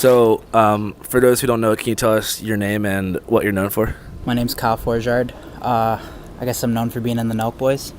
So, for those who don't know, can you tell us your name and what you're known for? My name's Kyle Forjard. I guess I'm known for being in the Nelk Boys.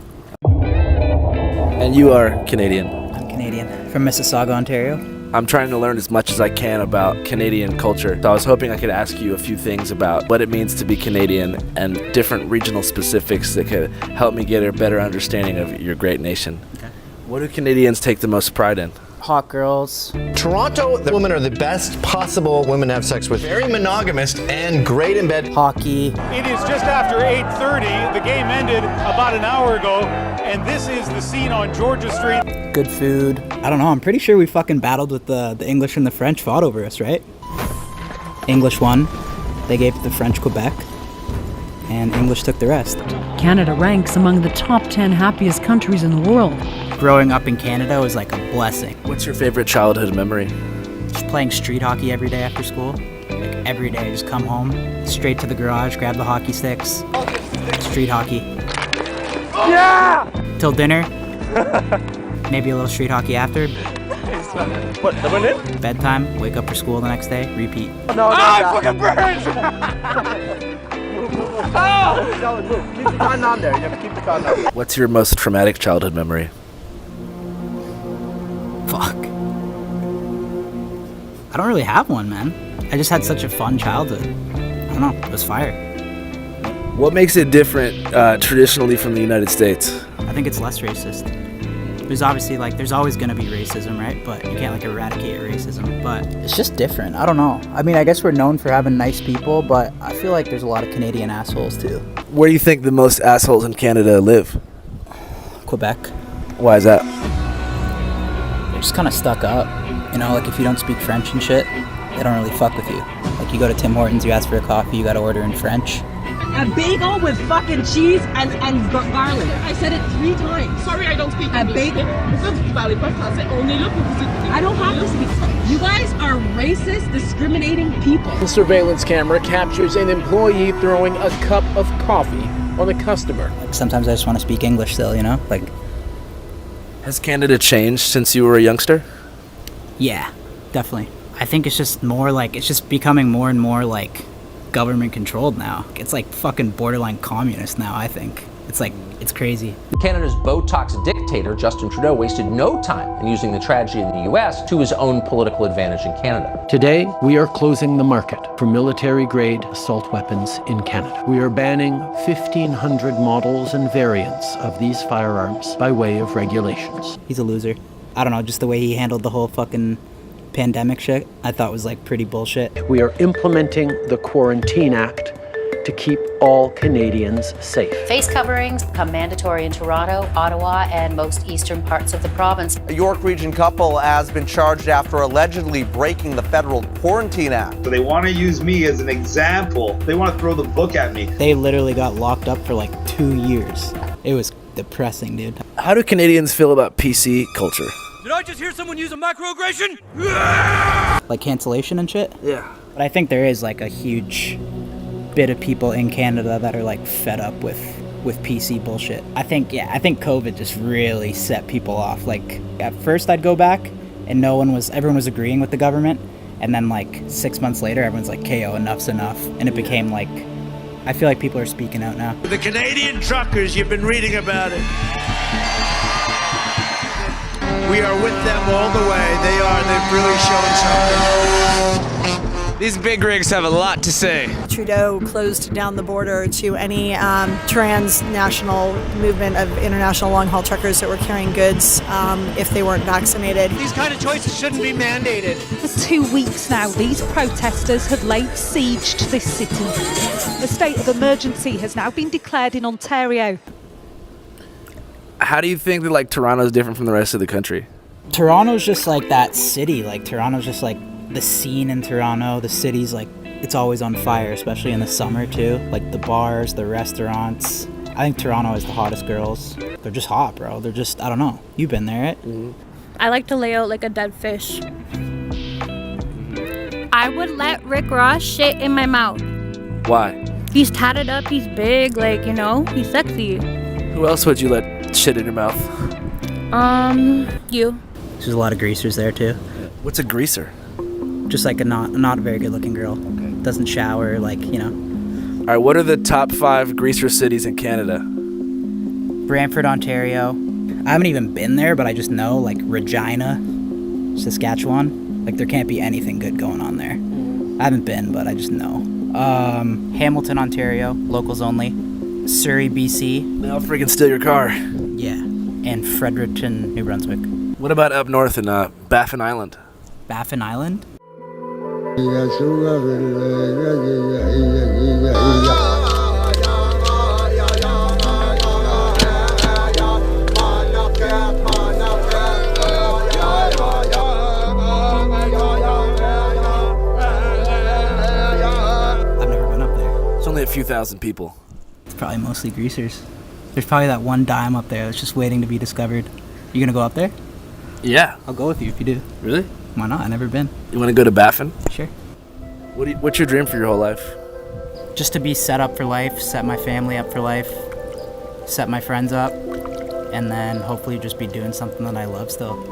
And you are Canadian. I'm Canadian, from Mississauga, Ontario. I'm trying to learn as much as I can about Canadian culture. So I was hoping I could ask you a few things about what it means to be Canadian and different regional specifics that could help me get a better understanding of your great nation. Okay. What do Canadians take the most pride in? Hot girls. Toronto, the women are the best possible women to have sex with. Very monogamous and great in bed. Hockey. It is just after 8:30. The game ended about an hour ago, and this is the scene on Georgia Street. Good food. I don't know, I'm pretty sure we fucking battled with the English and the French fought over us, right? English won. They gave the French Quebec. And English took the rest. Canada ranks among the top 10 happiest countries in the world. Growing up in Canada was like a blessing. What's your favorite childhood memory? Just playing street hockey every day after school. Like every day, just come home, straight to the garage, grab the hockey sticks. Street hockey. Yeah! Till dinner. Maybe a little street hockey after. What, the minute? Bedtime, wake up for school the next day, repeat. I fucking burned! Keep the cotton on there. You have to keep the cotton on. What's your most traumatic childhood memory? Fuck. I don't really have one, man. I just had such a fun childhood. I don't know, it was fire. What makes it different traditionally from the United States? I think it's less racist. There's obviously there's always gonna be racism, right? But you can't eradicate racism. But it's just different. I don't know. I mean, I guess we're known for having nice people, but I feel like there's a lot of Canadian assholes too. Where do you think the most assholes in Canada live? Quebec. Why is that? They're just kind of stuck up. You know, if you don't speak French and shit, they don't really fuck with you. You go to Tim Hortons, you ask for a coffee, you gotta order in French. A bagel with fucking cheese and garlic. I said it 3 times. Sorry, I don't speak English. A bagel. I don't have to speak French. You guys are racist, discriminating people. The surveillance camera captures an employee throwing a cup of coffee on a customer. Sometimes I just want to speak English still, you know? Has Canada changed since you were a youngster? Yeah, definitely. I think it's just more it's just becoming more and more government controlled now. It's fucking borderline communist now, I think. It's crazy. Canada's Botox dictator, Justin Trudeau, wasted no time in using the tragedy in the US to his own political advantage in Canada. Today, we are closing the market for military-grade assault weapons in Canada. We are banning 1,500 models and variants of these firearms by way of regulations. He's a loser. I don't know, just the way he handled the whole fucking pandemic shit, I thought was pretty bullshit. We are implementing the Quarantine Act to keep all Canadians safe. Face coverings become mandatory in Toronto, Ottawa, and most eastern parts of the province. A York Region couple has been charged after allegedly breaking the federal Quarantine Act. So they want to use me as an example. They want to throw the book at me. They literally got locked up for 2 years. It was depressing, dude. How do Canadians feel about PC culture? Did I just hear someone use a microaggression? Cancellation and shit? Yeah. But I think there is a huge bit of people in Canada that are fed up with PC bullshit. I think COVID just really set people off. At first I'd go back and everyone was agreeing with the government, and then 6 months later everyone's KO, enough's enough, and it became I feel like people are speaking out now. The Canadian truckers, you've been reading about it. We are with them all the way. They've really shown something. These big rigs have a lot to say. Trudeau closed down the border to any transnational movement of international long-haul truckers that were carrying goods if they weren't vaccinated. These kind of choices shouldn't be mandated. For 2 weeks now, these protesters have laid siege to this city. A state of emergency has now been declared in Ontario. How do you think that Toronto is different from the rest of the country? Toronto's just that city. Toronto's just the scene in Toronto. The city's it's always on fire, especially in the summer too. The bars, the restaurants. I think Toronto has the hottest girls. They're just hot, bro. They're just, I don't know. You've been there, right? Mm-hmm. I like to lay out like a dead fish. I would let Rick Ross shit in my mouth. Why? He's tatted up, he's big, he's sexy. Who else would you let shit in your mouth? You. There's a lot of greasers there too. What's a greaser? Just like a not a very good looking girl. Okay. Doesn't shower, like, you know. All right, what are the top 5 greaser cities in Canada? Brantford, Ontario. I haven't even been there, but I just know, like, Regina, Saskatchewan. Like, there can't be anything good going on there. I haven't been, but I just know. Hamilton, Ontario, locals only. Surrey, BC. They'll freaking steal your car. Yeah. And Fredericton, New Brunswick. What about up north in Baffin Island? Baffin Island? A few thousand people. It's probably mostly greasers. There's probably that one dime up there that's just waiting to be discovered. You gonna go up there? Yeah. I'll go with you if you do. Really? Why not? I've never been. You want to go to Baffin? Sure. What's your dream for your whole life? Just to be set up for life, set my family up for life, set my friends up, and then hopefully just be doing something that I love still.